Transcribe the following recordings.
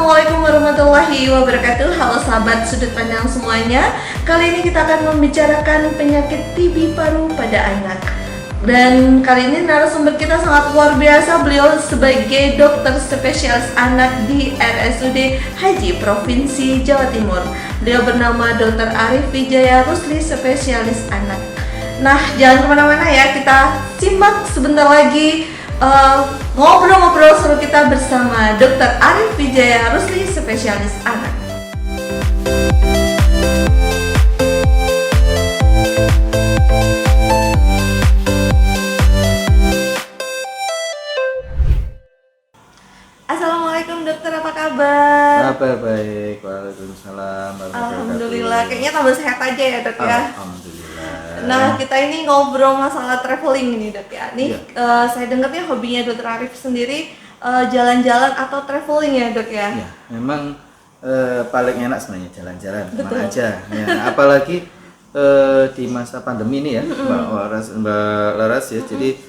Assalamualaikum warahmatullahi wabarakatuh. Halo sahabat sudut pandang semuanya. Kali ini kita akan membicarakan penyakit TB paru pada anak. Dan kali ini narasumber kita sangat luar biasa. Beliau sebagai dokter spesialis anak di RSUD Haji Provinsi Jawa Timur. Beliau bernama Dr. Arif Wijaya Rusli, spesialis anak. Nah, jangan kemana-mana ya, kita simak sebentar lagi ngobrol-ngobrol seru kita bersama Dr. Arif Wijaya Rusli, spesialis anak. Assalamualaikum dokter, apa kabar? Kabar baik, waalaikumsalam. Alhamdulillah, kayaknya tambah sehat aja ya dok ya. Alhamdulillah. Nah, kita ini ngobrol masalah traveling ini dok ya. Nih, saya dengarnya hobinya dokter Arif sendiri jalan-jalan atau traveling ya dok ya. Ya, memang paling enak sebenarnya jalan-jalan kemana aja. Ya, apalagi di masa pandemi ini ya, Mbak Laras ya. Jadi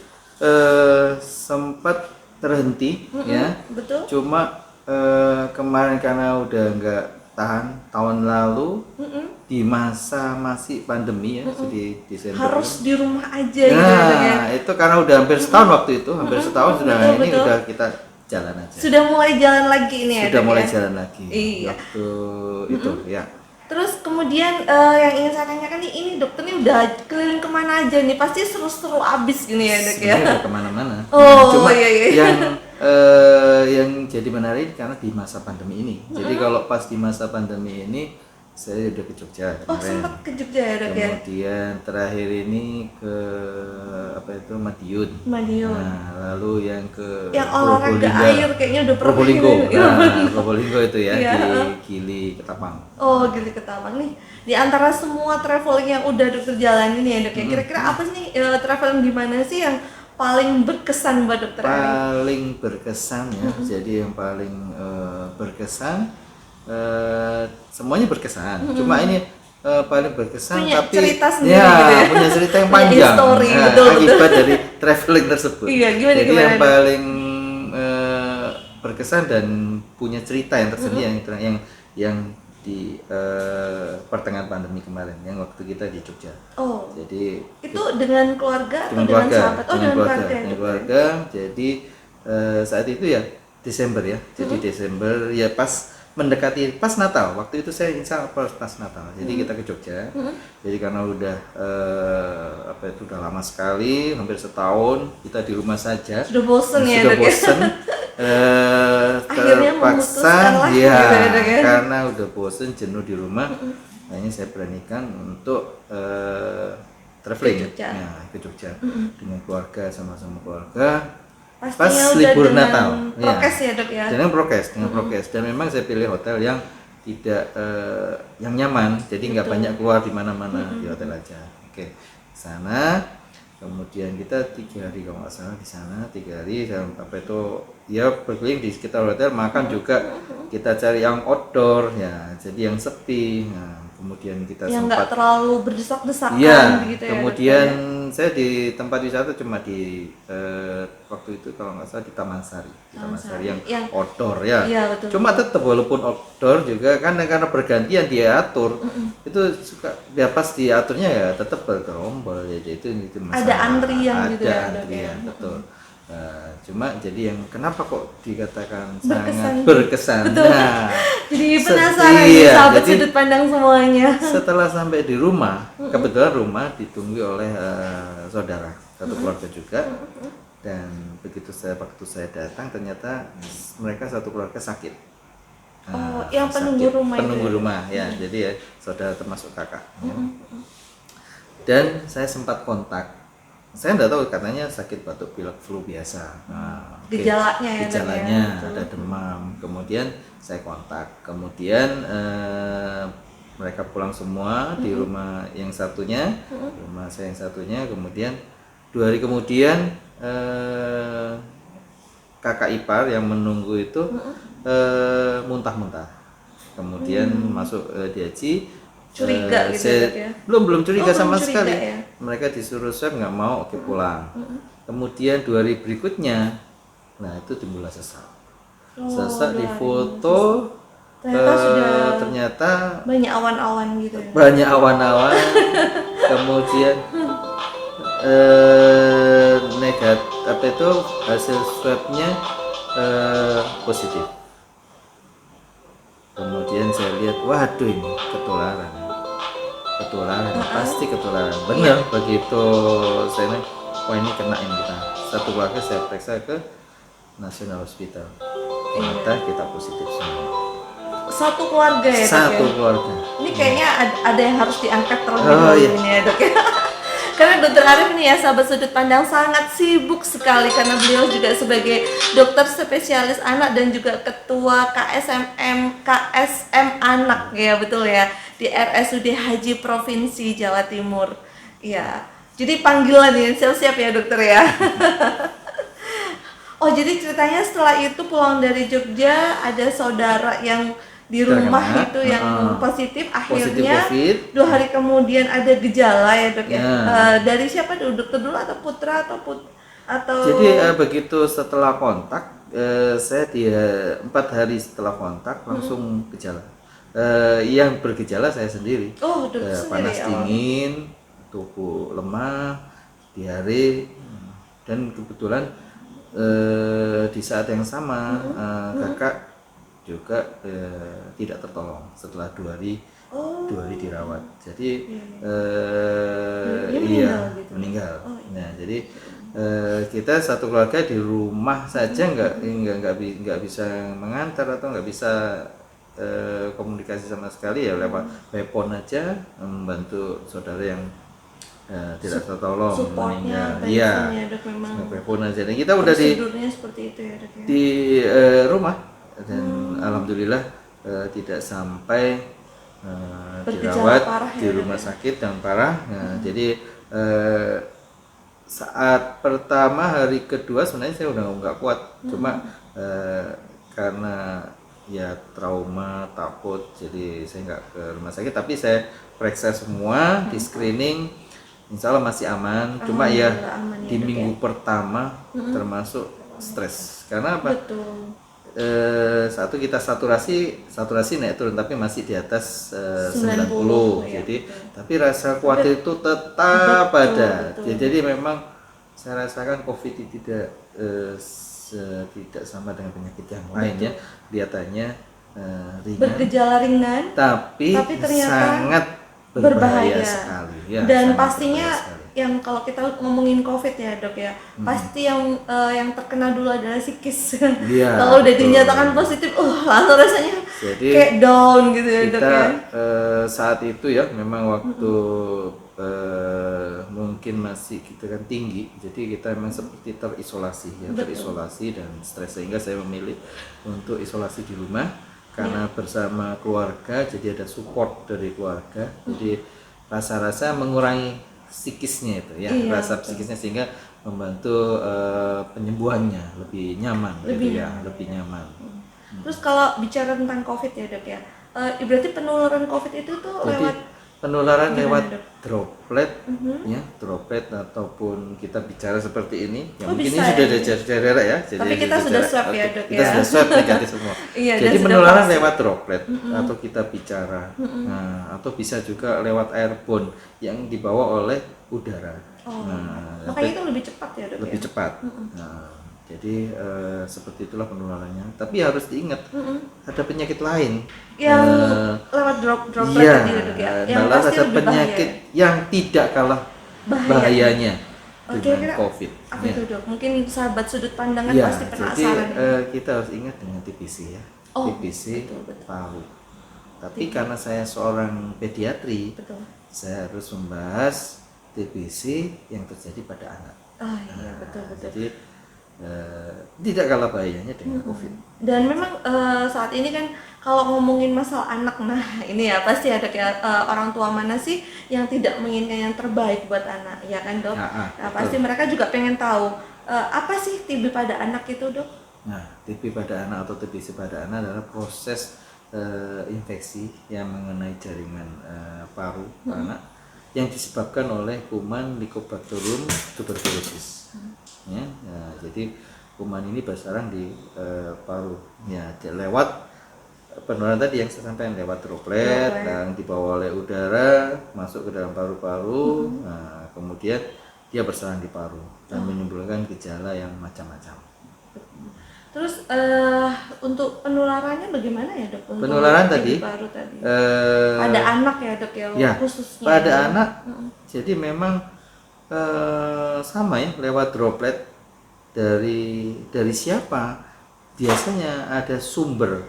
sempat terhenti ya. Betul. Cuma kemarin karena udah nggak tahan tahun lalu di masa masih pandemi ya, jadi Desember harus di rumah aja gitu ya dok ya. itu karena udah hampir setahun waktu itu, hampir setahun sudah. Ini betul. udah kita jalan aja. Sudah mulai jalan lagi ini ya Sudah dok mulai ya? jalan lagi. Iya. Waktu itu ya. Terus kemudian yang ingin saya tanyakan nih, ini dokter nih udah keliling kemana aja nih? Pasti seru-seru abis gini ya dok ya? Sebenarnya udah kemana-mana. Oh, Cuma iya. yang jadi menarik karena di masa pandemi ini. Jadi kalau pas di masa pandemi ini saya udah ke Jogja Oh, kemarin. sempat ke Jogja ya dok ya? Kemudian terakhir ini ke Madiun. Madiun. Nah, lalu yang ke Yang olahraga Probolinggo. air kayaknya udah pernah Probolinggo. ini. Nah, Probolinggo itu ya, Iya. di Gili Ketapang. Oh, Gili Ketapang nih. Di antara semua traveling yang udah dokter jalanin nih ya dok ya, kira-kira apa sih nih traveling di mana sih yang paling berkesan buat dokter Ari? Paling berkesan ya. Jadi yang paling berkesan, semuanya berkesan. Cuma ini paling berkesan Punya tapi cerita sendiri ya, gitu ya? punya cerita yang Punya panjang. history, Nah, betul. akibat dari traveling tersebut. Iya, gimana, Jadi gimana, yang Dok? paling berkesan dan punya cerita yang tersendiri yang di pertengahan pandemi kemarin, yang waktu kita di Jogja. Oh, Jadi itu dengan keluarga atau dengan dengan keluarga, sahabat? Oh, dengan keluarga ya, dengan dok? keluarga. Jadi saat itu ya Desember ya. Jadi Desember ya pas mendekati pas Natal. Waktu itu saya insya Allah pas Natal. Jadi kita ke Jogja. Jadi karena udah udah lama sekali, hampir setahun kita di rumah saja. Sudah bosen ya Sudah dok ya? bosen. Akhirnya memutuskan lah ya, gitu ya, dok ya? karena udah bosen, jenuh di rumah. Akhirnya saya beranikan untuk traveling Ke Jogja. ya, ke Jogja dengan keluarga, sama-sama keluarga. Pastinya Pas udah libur dengan Natal, prokes ya dok ya? dengan prokes, dan memang saya pilih hotel yang tidak yang nyaman, jadi nggak banyak keluar di mana-mana, di hotel aja. Oke, sana, kemudian kita 3 hari kalau nggak salah di sana, 3 hari ya berkeliling di sekitar hotel, makan juga kita cari yang outdoor ya, jadi yang sepi. Nah, kemudian kita Yang nggak sempat terlalu berdesak-desakan iya, begitu ya? kemudian dok ya? saya di tempat wisata cuma di waktu itu kalau nggak salah di Taman Sari, yang outdoor ya. Iya, betul. Cuma tetap walaupun outdoor juga kan karena bergantian diatur, itu suka ya pas diaturnya ya tetap bergerombol ya, itu masalah. Ada antrian Ada gitu ya, dok ya? antrian, betul. Cuma jadi yang kenapa kok dikatakan Berkesan. sangat berkesan. Betul. Nah, Jadi penasaran nih iya, sahabat jadi sudut pandang semuanya. setelah sampai di rumah, kebetulan rumah ditunggu oleh saudara satu keluarga juga, dan waktu saya datang ternyata mereka satu keluarga sakit. Oh, yang penunggu rumah itu penunggu ya? rumah ya, jadi ya saudara termasuk kakak. Dan saya sempat kontak. Saya nggak tahu, katanya sakit batuk pilek flu biasa. Nah, oke. Gejalanya ya, dok ya? Gejalanya Betul. ada demam. Kemudian saya kontak. Kemudian mereka pulang semua di rumah yang satunya, rumah saya yang satunya. Kemudian 2 hari kemudian kakak ipar yang menunggu itu muntah-muntah. Kemudian masuk DHC. Curiga gitu ya, dok ya? Belum curiga Oh, sama belum curiga sekali. ya? Mereka disuruh swab nggak mau, oke pulang. Kemudian 2 hari berikutnya, nah itu timbullah sesak. Sesak 2 hari difoto, ternyata banyak awan-awan gitu ya. banyak awan-awan, kemudian negatif apa itu hasil swabnya positif. Kemudian saya lihat, waduh ini ketularan, pasti ketularan. Benar, begitu saya bilang, wah ini kena ini kita. Satu keluarga saya periksa ke National Hospital, ternyata kita positif semua. Satu keluarga ya, Dok, Satu ya? keluarga. Ini kayaknya ada yang harus diangkat terlebih Oh, dahulu iya. ini ya, Dok, ya. Karena Dokter Arif ini ya, sahabat sudut pandang, sangat sibuk sekali karena beliau juga sebagai dokter spesialis anak dan juga ketua KSM anak ya, betul ya, di RSUD Haji Provinsi Jawa Timur. Iya. Jadi panggilan ya, siap-siap ya, Dokter ya. Oh, jadi ceritanya setelah itu pulang dari Jogja, ada saudara yang di rumah Terkena, itu yang positif, positif akhirnya COVID. 2 hari kemudian ada gejala ya, Dok ya. Ya. Dari siapa dulu, dokter dulu atau putra atau Jadi begitu setelah kontak, saya 4 hari setelah kontak langsung gejala. Yang bergejala saya sendiri. Oh, dokter sendiri Panas awalnya. dingin, tubuh lemah, diare, dan kebetulan di saat yang sama kakak juga tidak tertolong setelah 2 hari. Oh. 2 hari dirawat. Jadi Dia iya meninggal gitu? meninggal. Oh, iya. Nah jadi kita satu keluarga di rumah saja nggak bisa mengantar atau nggak bisa komunikasi sama sekali ya, lewat telepon aja membantu saudara yang tidak tertolong supportnya meninggal. Iya. ya, Dok, memang. Telepon aja. Dan kita udah di Prosedurnya seperti itu ya, Dok ya. rumah dan alhamdulillah tidak sampai Bergejala dirawat parah di ya, rumah Dok ya? sakit yang parah. Nah, jadi saat pertama hari kedua sebenarnya saya udah nggak kuat, cuma karena ya trauma takut, jadi saya nggak ke rumah sakit, tapi saya periksa semua, di screening, insya Allah masih aman. Cuma ya Alhamdulillah aman ya, di Dok, minggu ya. pertama termasuk stres, karena apa? Betul. Satu kita saturasi naik turun tapi masih di atas 90, 90, ya, jadi betul. tapi rasa khawatir itu tetap Betul, ada. betul. Jadi memang saya rasakan COVID itu tidak sama dengan penyakit yang lain ya, kelihatannya ringan Bergejala ringan, tapi ternyata sangat berbahaya sekali ya, dan sangat pastinya berbahaya sekali. yang kalau kita ngomongin COVID ya, Dok ya, pasti yang terkena dulu adalah psikis. Iya, Kalau udah betul. dinyatakan positif, langsung rasanya Jadi kayak down gitu ya, Dok kita ya. saat itu ya memang waktu mungkin masih kita kan tinggi, jadi kita memang seperti terisolasi ya. Betul. Terisolasi dan stres, sehingga saya memilih untuk isolasi di rumah karena bersama keluarga, jadi ada support dari keluarga, jadi rasa-rasa mengurangi psikisnya itu ya, Iya, rasa betul. psikisnya, sehingga membantu penyembuhannya lebih nyaman Lebih gitu ya, nyaman. lebih nyaman. Terus kalau bicara tentang COVID ya, Dok ya, berarti penularan COVID itu tuh Jadi lewat penularan gimana, lewat Dok? droplet ya, droplet ataupun kita bicara seperti ini ya, Oh, mungkin bisa ini sudah ya? ada jarak ya. Jadi Tapi kita sudah swab ya, Dok, kita ya? sudah swab negatif semua. Iya, dan Jadi sudah penularan vaksin. lewat droplet atau kita bicara, nah, atau bisa juga lewat airborne yang dibawa oleh udara. Nah, makanya itu lebih cepat ya, Dok lebih ya. cepat. Nah, jadi seperti itulah penularannya. Tapi harus diingat ada penyakit lain Yang lewat droplet iya, tadi ya, Dok ya. Yang malah pasti ada lebih penyakit bahaya. yang tidak kalah bahayanya Oke, dengan kira COVID. apa Ya. itu, Dok? Mungkin sahabat sudut pandangan Iya, pasti jadi penasaran. kita harus ingat dengan TBC ya. Oh, TBC betul, betul. paru. Tapi karena saya seorang pediatri, Betul. saya harus membahas TBC yang terjadi pada anak. Oh iya, betul. Jadi tidak kalah bahayanya dengan COVID. Dan memang saat ini kan kalau ngomongin masalah anak, nah ini ya pasti ada kayak orang tua mana sih yang tidak menginginkan yang terbaik buat anak, ya kan, Dok? Nah, Nah, pasti mereka juga pengen tahu apa sih TB pada anak itu, Dok? Nah, TB pada anak atau TBC pada anak adalah proses infeksi yang mengenai jaringan paru anak yang disebabkan oleh kuman Mycobacterium tuberculosis. Ya, nah, jadi kuman ini bersarang di paru. Ya, lewat penularan tadi yang saya sampaikan, lewat droplet yang dibawa oleh udara masuk ke dalam paru-paru. Nah, kemudian dia bersarang di paru dan menimbulkan gejala yang macam-macam. Terus untuk penularannya bagaimana ya dok? Untuk Penularan TB tadi, paru tadi. Pada anak ya dok ya, khususnya. Pada anak, jadi memang sama ya, lewat droplet dari siapa? Biasanya ada sumber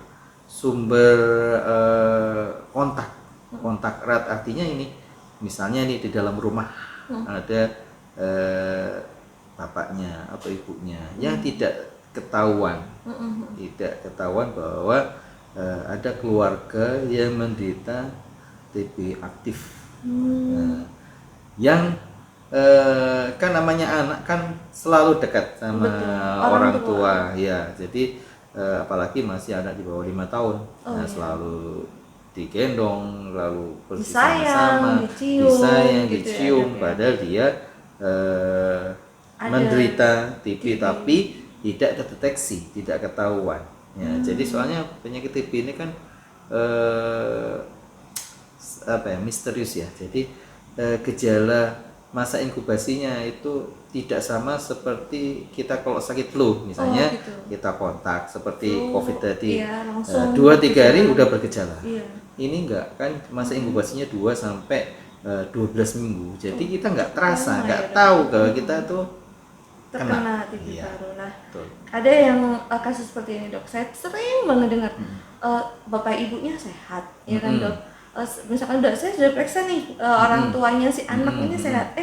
kontak erat, artinya ini, misalnya ini di dalam rumah ada bapaknya atau ibunya yang tidak ketahuan bahwa ada keluarga yang menderita TB aktif. Nah, yang kan namanya anak kan selalu dekat sama orang tua ya, jadi apalagi masih anak di bawah 5 tahun, selalu digendong, lalu bersama-sama, disayang, dicium, padahal dia menderita TB tapi tidak terdeteksi, tidak ketahuan. Ya, jadi soalnya penyakit TB ini kan misterius ya. Jadi gejala masa inkubasinya itu tidak sama seperti kita kalau sakit flu misalnya, kita kontak seperti COVID tadi, 2-3 hari udah bergejala. Ini enggak, kan masa inkubasinya 2 sampai 12 minggu. Jadi kita nggak terasa, nggak tahu kalau kita tuh terkena TB paru. Nah, ada yang kasus seperti ini dok. Saya sering banget dengar bapak ibunya sehat, ya kan dok. Misalkan saya sudah periksa nih orang tuanya si anak ini sehat.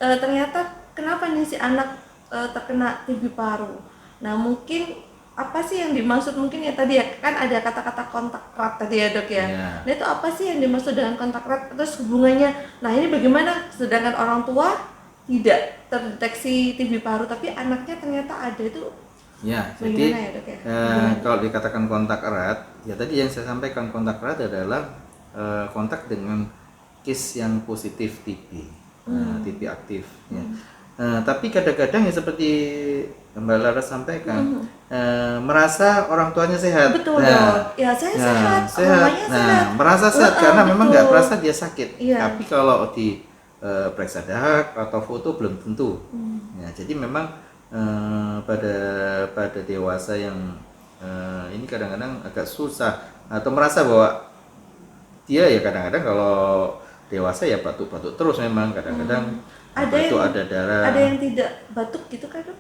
Ternyata kenapa nih si anak terkena TB paru? Nah, mungkin apa sih yang dimaksud, mungkin ya tadi ya kan ada kata-kata kontak erat tadi ya dok ya. Nah, itu apa sih yang dimaksud dengan kontak erat? Terus hubungannya, nah ini bagaimana sedangkan orang tua tidak terdeteksi TB paru tapi anaknya ternyata ada, itu ya? Jadi ya, dok, ya? Kalau dikatakan kontak erat, ya tadi yang saya sampaikan, kontak erat adalah kontak dengan case yang positif TB, TB aktif ya. Tapi kadang-kadang ya seperti Mbak Lara sampaikan, merasa orang tuanya sehat. Betul, ya saya sehat. Sehat. Merasa sehat karena memang nggak merasa dia sakit. Tapi kalau di periksa dahak atau foto belum tentu. Ya, jadi memang pada dewasa yang ini kadang-kadang agak susah atau merasa bahwa dia ya kadang-kadang kalau dewasa ya batuk-batuk terus, memang kadang-kadang ada darah. Ada yang tidak batuk gitu kan dok?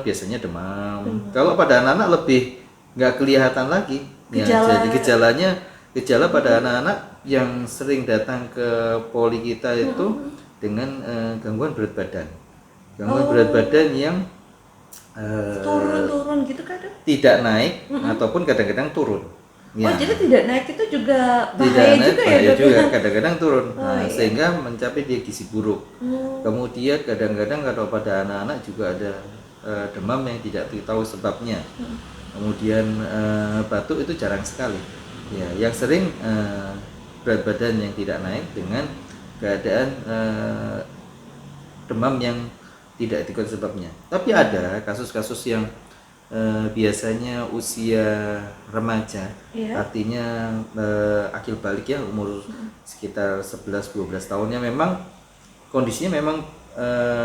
Biasanya demam. Kalau pada anak-anak lebih nggak kelihatan lagi. Jadi gejala pada anak-anak yang sering datang ke poli kita itu dengan gangguan berat badan. Berat badan yang turun gitu kan dok? Tidak naik ataupun kadang-kadang turun. Ya. Jadi tidak naik itu juga bahaya juga ya dok? Kadang-kadang turun. Sehingga mencapai dia gizi buruk. Kemudian kadang-kadang kalau pada anak-anak juga ada demam yang tidak diketahui sebabnya. Kemudian batuk itu jarang sekali. Ya, yang sering berat badan yang tidak naik dengan keadaan demam yang tidak diketahui sebabnya. Tapi ada kasus-kasus yang biasanya usia remaja, artinya akil balik ya, umur sekitar 11-12 tahunnya, memang kondisinya memang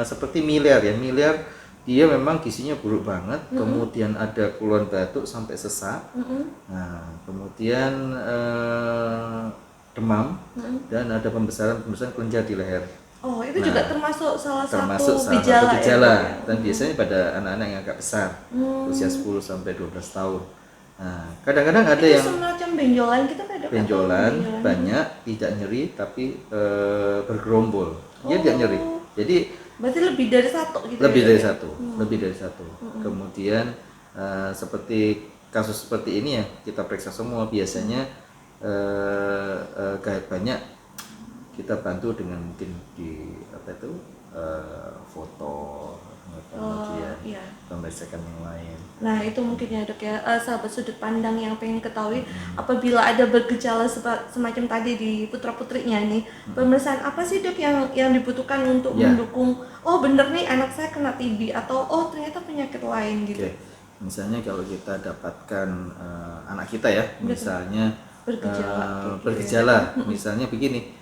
seperti miliar, dia memang gizinya buruk banget, kemudian ada keluhan batuk sampai sesak, nah kemudian demam, dan ada pembesaran kelenjar di leher. Oh, itu juga termasuk salah satu gejala ya? Dan biasanya pada anak-anak yang agak besar, usia 10 sampai 12 tahun. Nah, kadang-kadang ada itu yang semacam benjolan gitu kan dok? Benjolan banyak, tidak nyeri tapi bergerombol. Dia tidak nyeri. Jadi berarti lebih dari satu gitu. Lebih dari satu. Kemudian seperti kasus seperti ini ya kita periksa semua, biasanya banyak kita bantu dengan mungkin di foto kemudian iya. pemeriksaan yang lain. Nah itu mungkin ya dok ya, sahabat sudut pandang yang pengen ketahui apabila ada bergejala semacam tadi di putra putrinya nih, pemeriksaan apa sih dok yang dibutuhkan untuk Ya. mendukung oh bener nih anak saya kena TB atau oh ternyata penyakit lain gitu. Oke, misalnya kalau kita dapatkan anak kita ya, misalnya bergejala, misalnya begini,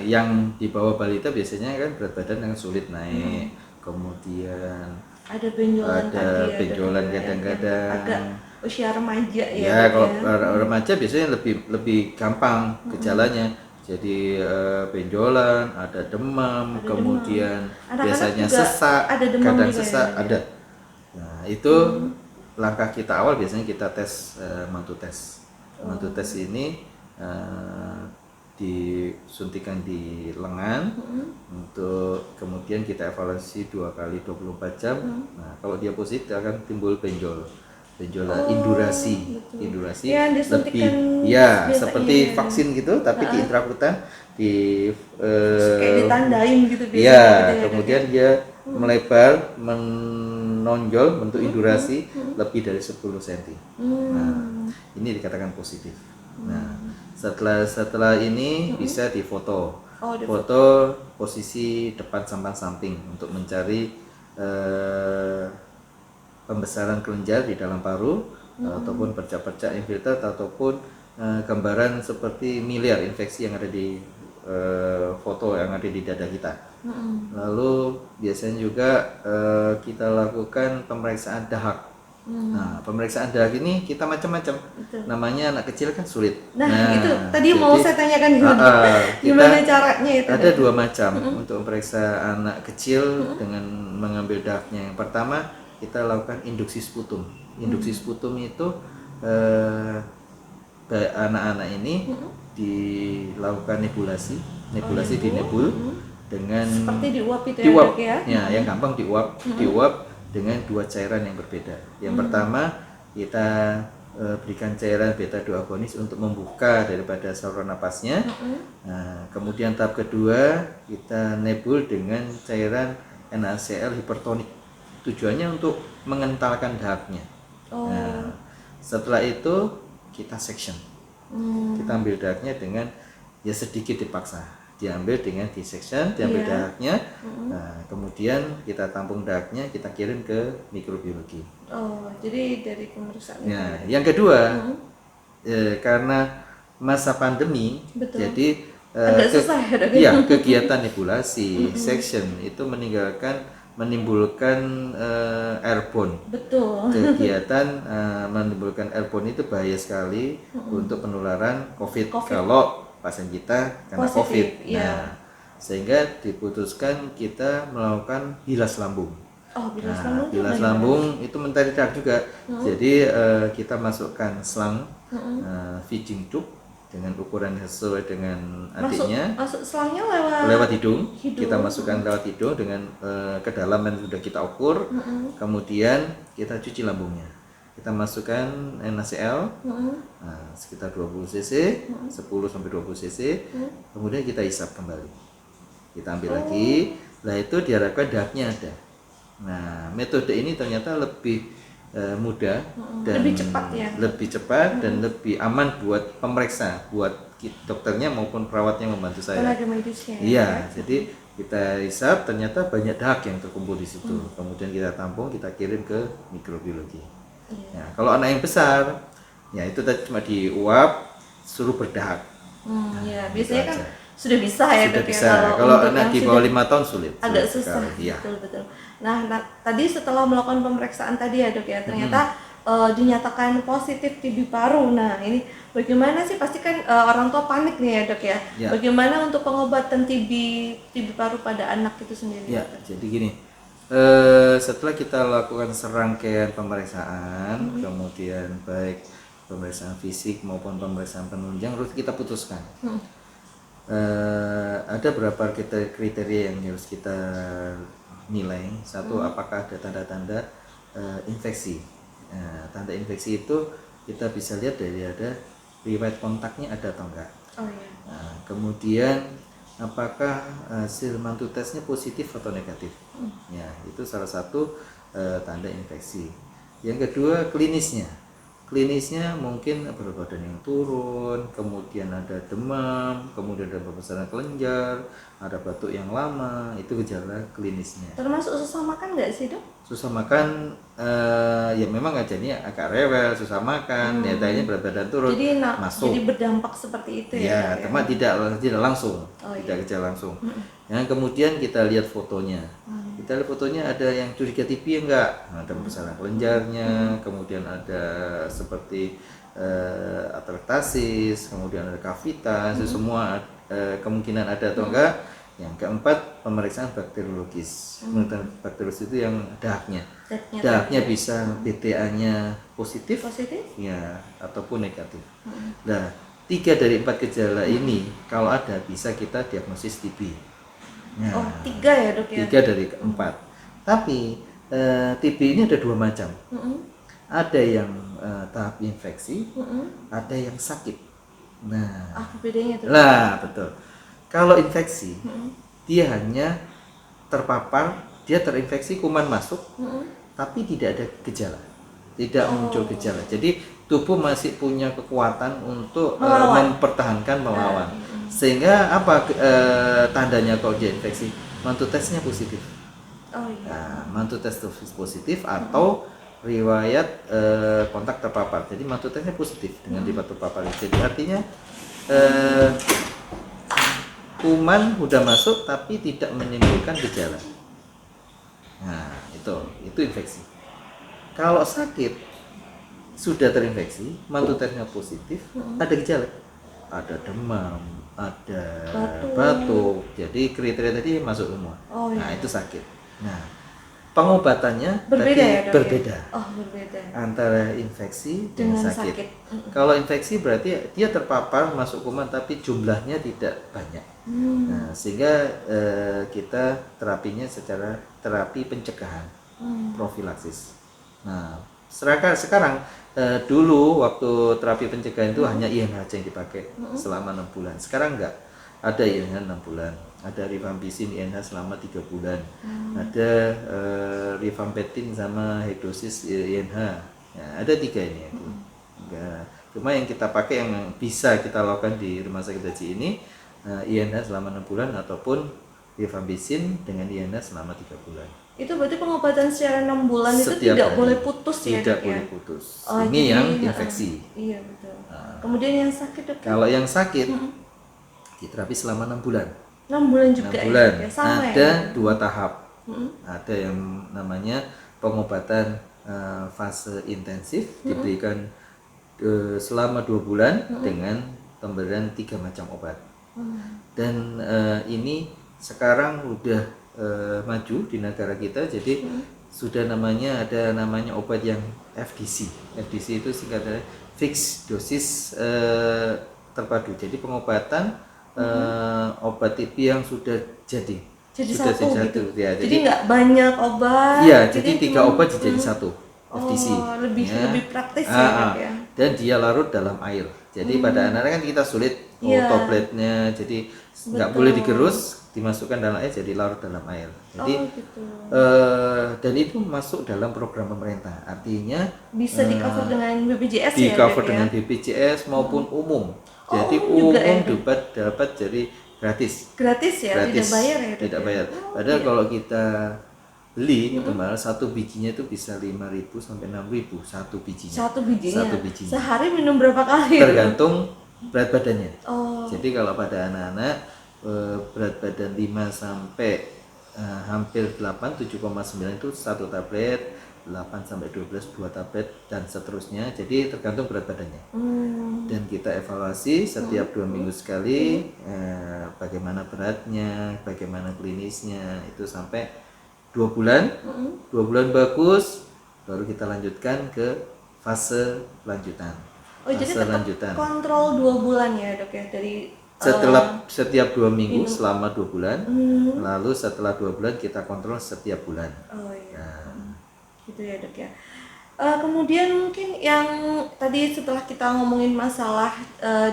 yang di bawah balita biasanya kan berat badan yang sulit naik, kemudian Ada benjolan ada tadi ya, benjolan dok, ya, kadang-kadang. yang agak usia remaja ya. Ya, dok, kalau remaja biasanya lebih gampang gejalanya. Jadi benjolan, ada demam, kemudian Anak-anak biasanya juga sesak, ada demam kadang juga ya, sesak dok, ya? ada. Nah, itu langkah kita awal biasanya kita tes mantu tes. Mantu tes ini disuntikan di lengan untuk kemudian kita evaluasi 2 kali 24 jam. Nah, kalau dia positif akan timbul benjolan indurasi. Indurasi Yang lebih disuntikan ya biasanya seperti ya. vaksin gitu tapi di intrakutan di Kayak ditandain gitu biasanya ya, gitu ya, dok, kemudian dia melebar menonjol bentuk indurasi lebih dari 10 cm. Nah, ini dikatakan positif. Nah, setelah ini bisa difoto. Foto posisi depan sama samping untuk mencari pembesaran kelenjar di dalam paru ataupun percak-percak infiltrat ataupun gambaran seperti miliar infeksi yang ada di foto yang ada di dada kita. Lalu biasanya juga kita lakukan pemeriksaan dahak. Nah, pemeriksaan dahak ini kita macam-macam. Namanya anak kecil kan sulit. Nah, itu tadi mau saya tanyakan gimana caranya itu. Ada 2 macam untuk memeriksa anak kecil dengan mengambil dahaknya. Yang pertama kita lakukan induksi sputum. Induksi sputum itu anak-anak ini dilakukan nebulasi di nebul dengan seperti diuap itu diuap, ya, dok, ya yang gampang diuap dengan 2 cairan yang berbeda. Yang pertama kita berikan cairan beta 2 agonis untuk membuka daripada saluran napasnya. Nah, kemudian tahap kedua kita nebul dengan cairan NaCl hipertonik. Tujuannya untuk mengentalkan dahaknya. Nah, setelah itu kita section. Kita ambil dahaknya dengan ya sedikit dipaksa. Diambil dengan dissection, diambil dahaknya. Nah, kemudian kita tampung dahaknya, kita kirim ke mikrobiologi. Oh, jadi dari pemeriksaan. Nah, yang kedua karena masa pandemi, jadi agak susah ya, dok? iya, kegiatan nebulasi, section itu menimbulkan airborne. Betul. Kegiatan menimbulkan airborne itu bahaya sekali untuk penularan COVID. Kalau pasien kita kena COVID. Iya. Nah, sehingga diputuskan kita melakukan bilas lambung. Oh, bilas Nah, bilas lambung itu mencari dahak juga. Jadi kita masukkan selang feeding tube dengan ukuran sesuai dengan adiknya. Masuk selangnya lewat hidung. Kita masukkan lewat hidung dengan kedalaman sudah kita ukur. Kemudian kita cuci lambungnya. Kita masukkan NaCl sekitar 20 cc, 10 sampai 20 cc. Kemudian kita hisap kembali. Kita ambil lagi. Nah, itu diharapkan dahaknya ada. Nah, metode ini ternyata lebih mudah dan lebih cepat dan lebih aman buat pemeriksa, buat dokternya maupun perawatnya membantu saya. Tenaga medisnya. Iya, jadi kita hisap ternyata banyak dahak yang terkumpul di situ. Kemudian kita tampung, kita kirim ke mikrobiologi. Nah, kalau anak yang besar, ya itu tadi cuma diuap, suruh berdahak. Ya, biasanya kan sudah bisa ya, sudah dok, bisa. ya. Kalau anak di bawah 5 tahun sulit. Agak susah. Iya. Betul. Nah, tadi setelah melakukan pemeriksaan tadi ya, dok ya, ternyata dinyatakan positif TB paru. Nah, ini bagaimana sih? Pasti kan orang tua panik nih ya, dok ya. Bagaimana untuk pengobatan TB paru pada anak itu sendiri? Ya, jadi gini. Setelah kita lakukan serangkaian pemeriksaan, kemudian baik pemeriksaan fisik maupun pemeriksaan penunjang, terus kita putuskan. Ada beberapa kriteria yang harus kita nilai. Satu, apakah ada tanda-tanda infeksi. Tanda infeksi itu kita bisa lihat dari ada riwayat kontaknya ada atau enggak. Nah, kemudian apakah hasil mantu tesnya positif atau negatif. Ya, itu salah satu tanda infeksi. Yang kedua, klinisnya. Klinisnya mungkin berat badan yang turun, kemudian ada demam, kemudian ada pembesaran kelenjar, ada batuk yang lama, itu gejala klinisnya. Termasuk susah makan nggak sih, Dok? Susah makan, ya memang jadinya agak rewel, susah makan, ya tadinya berat badan turun, Jadi masuk. jadi berdampak seperti itu Ya, ya, Dok, cuma tidak langsung, Oh, tidak gejala langsung. Yang kemudian kita lihat fotonya, kita lihat fotonya ada yang curiga TB enggak, ada pembesaran kelenjarnya, kemudian ada seperti atelektasis, kemudian ada kavitas, itu semua kemungkinan ada atau enggak. Yang keempat, pemeriksaan bakteriologis. Pemeriksaan bakteriologis itu yang dahaknya. Dahaknya bisa BTA-nya positif, ya, ataupun negatif. Nah, 3 dari 4 gejala ini kalau ada bisa kita diagnosis TB. Nah, Oh, 3 ya, Dok ya? 3 dari 4. Tapi TB ini ada 2 macam. Ada yang tahap infeksi, ada yang sakit. Nah, Apa bedanya tuh? lah betul. Kalau infeksi, dia hanya terpapar, dia terinfeksi, kuman masuk, tapi tidak ada gejala, tidak muncul gejala. Jadi tubuh masih punya kekuatan untuk mempertahankan, melawan. Sehingga apa tandanya kalau dia infeksi? Mantu tesnya positif. Oh iya. Nah, mantu tes positif atau riwayat kontak terpapar. Jadi mantu tesnya positif dengan riwayat terpapar. Jadi artinya kuman udah masuk tapi tidak menimbulkan gejala. Nah, itu infeksi. Kalau sakit sudah terinfeksi, mantu tesnya positif, ada gejala. Ada demam, ada batuk. Jadi kriteria tadi masuk semua. Oh, iya. Nah, itu sakit. Nah, pengobatannya Berbeda tadi ya, Dok, berbeda. ya? Oh, berbeda. Antara infeksi dengan sakit. sakit. Kalau infeksi berarti dia terpapar masuk kuman tapi jumlahnya tidak banyak. Nah, sehingga kita terapinya secara terapi pencegahan, profilaksis. Nah, sekarang dulu waktu terapi pencegahan itu hanya INH yang dipakai selama 6 bulan. Sekarang enggak. Ada INH 6 bulan, ada rifampicin INH selama 3 bulan, ada rifampicin sama hekdosis INH. Ya, ada 3 ini. Cuma yang kita pakai yang bisa kita lakukan di rumah sakit haji ini INH selama 6 bulan ataupun rifampicin dengan INH selama 3 bulan. Itu berarti pengobatan secara 6 bulan itu Setiap tidak hari. boleh putus ya, Tidak Dok, boleh ya? putus. Oh, Ini jadi, yang infeksi. Iya, betul. Kemudian yang sakit, Dok? Kalau yang sakit diterapi selama 6 bulan. 6 bulan juga 6 bulan. ya? Sama Ada ya? 2 tahap. Ada yang namanya pengobatan fase intensif diberikan selama 2 bulan dengan pemberian 3 macam obat. Dan ini sekarang udah maju di negara kita, jadi sudah ada namanya obat yang FDC. FDC itu singkatannya fixed dosis terpadu. Jadi pengobatan obat TB yang sudah jadi sudah satu gitu. Ya, jadi nggak banyak obat. Iya, jadi 3 obat jadi satu. FDC. Lebih praktis ya, Dok, ya. Dan dia larut dalam air. Jadi pada anak-anak kan kita sulit tabletnya, jadi nggak boleh digerus, dimasukkan dalam air, jadi larut dalam air. Jadi gitu. dan itu masuk dalam program pemerintah. Artinya bisa di cover dengan BPJS di ya, cover Dok, dengan ya? BPJS maupun umum. Jadi juga umum ya, dapat jadi gratis. Gratis ya, Gratis. tidak bayar ya, Dok, Tidak ya? bayar. Padahal kalau kita beli kemarin satu bijinya itu bisa 5.000 sampai 6.000 satu bijinya. Satu bijinya. Satu bijinya. Sehari minum berapa kali? Tergantung berat badannya. Oh. Jadi kalau pada anak-anak berat badan 5 sampai hampir 8 7,9 itu satu tablet, 8 sampai 12 2 tablet dan seterusnya. Jadi tergantung berat badannya. Dan kita evaluasi setiap 2 minggu sekali bagaimana beratnya, bagaimana klinisnya, itu sampai 2 bulan. 2 bulan bagus, baru kita lanjutkan ke fase lanjutan. Oh, jadi tetap kontrol 2 bulan ya, Dok, ya, dari setiap 2 minggu selama 2 bulan. Lalu setelah 2 bulan kita kontrol setiap bulan. Oh iya. Gitu ya, Dok, ya. Kemudian mungkin yang tadi setelah kita ngomongin masalah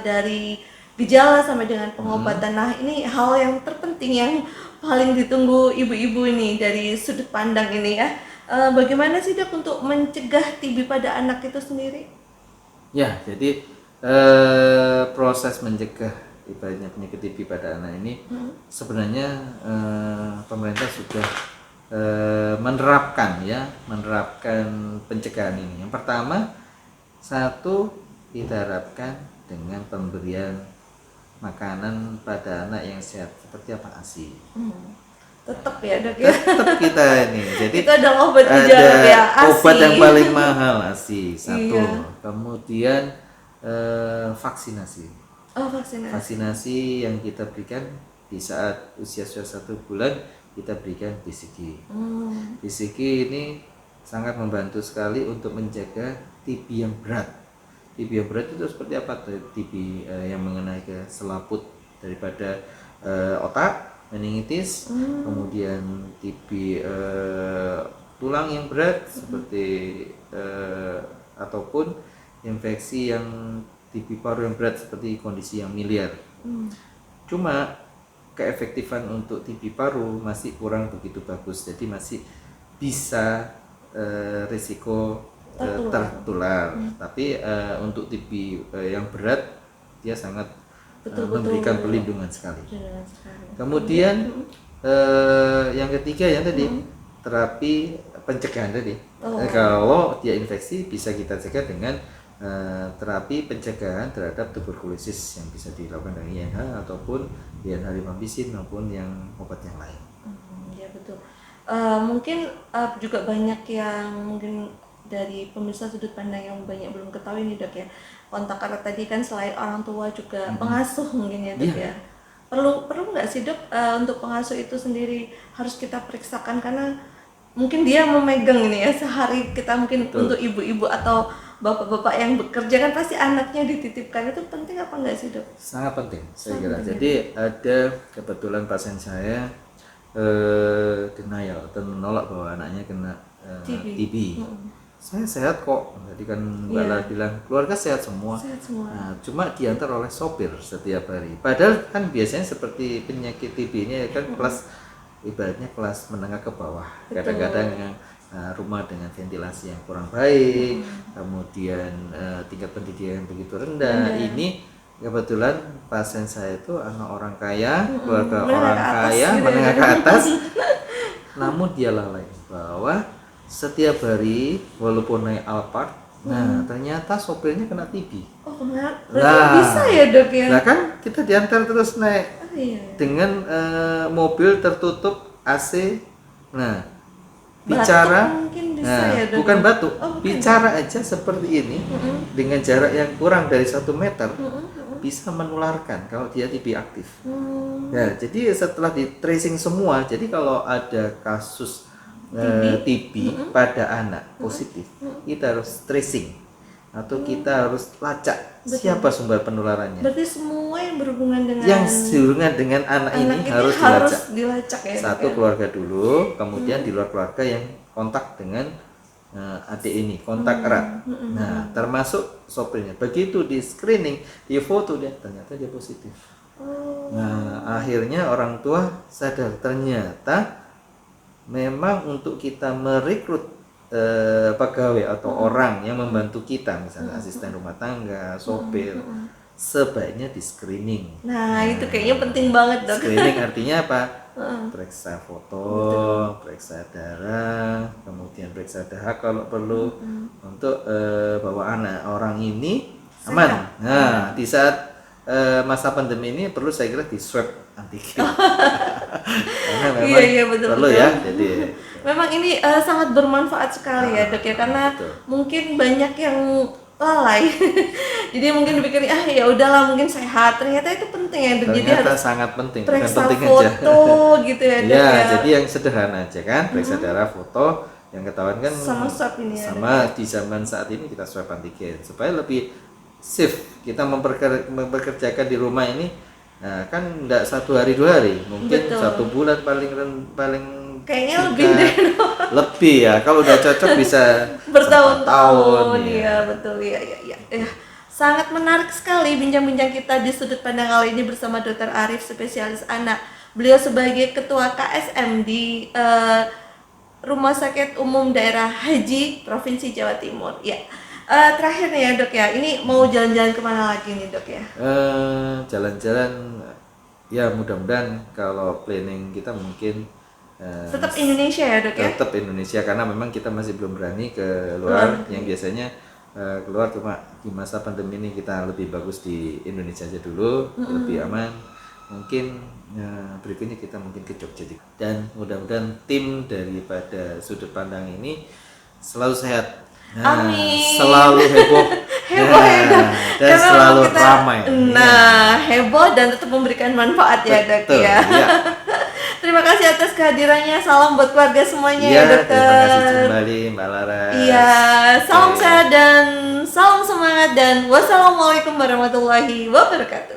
dari gejala sampai dengan pengobatan. Nah, ini hal yang terpenting yang paling ditunggu ibu-ibu ini dari sudut pandang ini ya. Bagaimana sih Dok untuk mencegah TB pada anak itu sendiri? Ya, jadi proses mencegah ibaratnya penyakit TB pada anak ini sebenarnya pemerintah sudah menerapkan pencegahan ini. Yang pertama, satu, kita harapkan dengan pemberian makanan pada anak yang sehat seperti apa ASI. Tetap ya Dok ya. Tetap kita ini. Jadi itu adalah obat ada mujarab ya, ASI. obat yang paling mahal ASI satu. Iya. Kemudian vaksinasi. Oh, vaksinasi. Vaksinasi yang kita berikan di saat usia 1 bulan kita berikan BCG. BCG ini sangat membantu sekali untuk menjaga TB yang berat. TB yang berat itu seperti apa? TB yang mengenai ke selaput daripada otak, meningitis, kemudian TB tulang yang berat seperti ataupun infeksi yang TB paru yang berat seperti kondisi yang miliar. Cuma keefektifan untuk TB paru masih kurang begitu bagus, jadi masih bisa risiko tertular. Tapi untuk TB yang berat dia sangat memberikan perlindungan sekali. Kemudian yang ketiga yang tadi terapi pencegahan tadi. Kalau dia infeksi bisa kita cegah dengan terapi pencegahan terhadap tuberkulosis yang bisa dilakukan dengan INH ataupun INH rifampicin maupun yang obat yang lain. Ya betul. Mungkin juga banyak yang mungkin dari pemirsa sudut pandang yang banyak belum ketahui nih Dok ya. Kontak erat tadi kan selain orang tua juga pengasuh mungkin ya Dok ya. Perlu nggak sih Dok untuk pengasuh itu sendiri harus kita periksakan karena mungkin dia memegang ini ya sehari kita mungkin untuk ibu-ibu atau bapak-bapak yang bekerja kan pasti anaknya dititipkan, itu penting apa enggak sih Dok? Sangat penting saya kira. Jadi ada kebetulan pasien saya denial atau menolak bahwa anaknya kena TB. Saya sehat kok, jadi kan Mbak Lara bilang keluarga sehat semua. Nah, cuma diantar oleh sopir setiap hari. Padahal kan biasanya seperti penyakit TB ini kan kelas ibaratnya kelas menengah ke bawah. Kadang-kadang rumah dengan ventilasi yang kurang baik, kemudian tingkat pendidikan yang begitu rendah. Ini kebetulan pasien saya itu anak orang kaya, keluarga orang kaya, menengah ke atas. Namun dia lalai bahwa setiap hari walaupun naik Alphard, nah ternyata sopirnya kena TB. Oh kenapa? Bisa ya Dok ya? Nah kan kita diantar terus naik dengan mobil tertutup AC. Nah bicara, bukan batuk, bicara aja seperti ini dengan jarak yang kurang dari 1 meter bisa menularkan kalau dia TB aktif. Nah, jadi setelah di tracing semua, jadi kalau ada kasus TB pada anak positif, kita harus tracing atau kita harus lacak siapa sumber penularannya. Berarti semua yang berhubungan dengan anak ini harus dilacak ya. Satu keluarga dulu, kemudian di luar keluarga yang kontak dengan adik ini, kontak erat. Nah, termasuk sopirnya. Begitu di screening, di foto dia ternyata dia positif. Nah, akhirnya orang tua sadar ternyata memang untuk kita merekrut pegawai atau orang yang membantu kita, misalnya asisten rumah tangga, sopir, sebaiknya di screening. Nah, itu kayaknya penting banget Dok. Screening artinya apa? Periksa foto, periksa darah, kemudian periksa dahak kalau perlu untuk bahwa anak orang ini aman. Nah, di saat masa pandemi ini perlu saya kira di swab antigen. Karena memang betul, perlu ya. Jadi memang ini sangat bermanfaat sekali ya Dok ya, karena mungkin banyak yang lalai. Jadi mungkin dipikir ya udahlah mungkin sehat, ternyata itu penting ya Dok. Jadi harus sangat penting, periksa penting foto aja. Gitu ya Dok ya. Jadi yang sederhana aja kan, periksa darah, foto, yang ketahuan kan sama swab ini ya. Sama di zaman saat ini kita swab antigen supaya lebih safe. Kita mempekerjakan di rumah ini kan enggak 1 hari 2 hari, mungkin 1 bulan paling kayaknya lebih deh. Lebih ya, kalau udah cocok bisa bertahun-tahun ya, betul ya. Sangat menarik sekali bincang-bincang kita di sudut pandang kali ini bersama Dr. Arif, spesialis anak. Beliau sebagai ketua KSM di Rumah Sakit Umum Daerah Haji Provinsi Jawa Timur. Ya, terakhir nih ya dok ya, ini mau jalan-jalan kemana lagi nih dok ya? Jalan-jalan ya mudah-mudahan kalau planning kita mungkin Tetap Indonesia ya dok ya? tetap Indonesia, karena memang kita masih belum berani ke luar. Yang biasanya keluar cuma di masa pandemi ini kita lebih bagus di Indonesia aja dulu, lebih aman. Mungkin berikutnya kita mungkin ke Jogja, dan mudah-mudahan tim daripada sudut pandang ini selalu sehat. Amin. Selalu heboh, Heboh ya dok, dan karena selalu kita, ramai. heboh dan tetap memberikan manfaat ya dok Betul, ya. iya. Terima kasih atas kehadirannya, salam buat keluarga semuanya Iya, ya dokter. terima kasih kembali Mbak Laras. Iya, salam Oke. sehat dan salam semangat dan wassalamualaikum warahmatullahi wabarakatuh.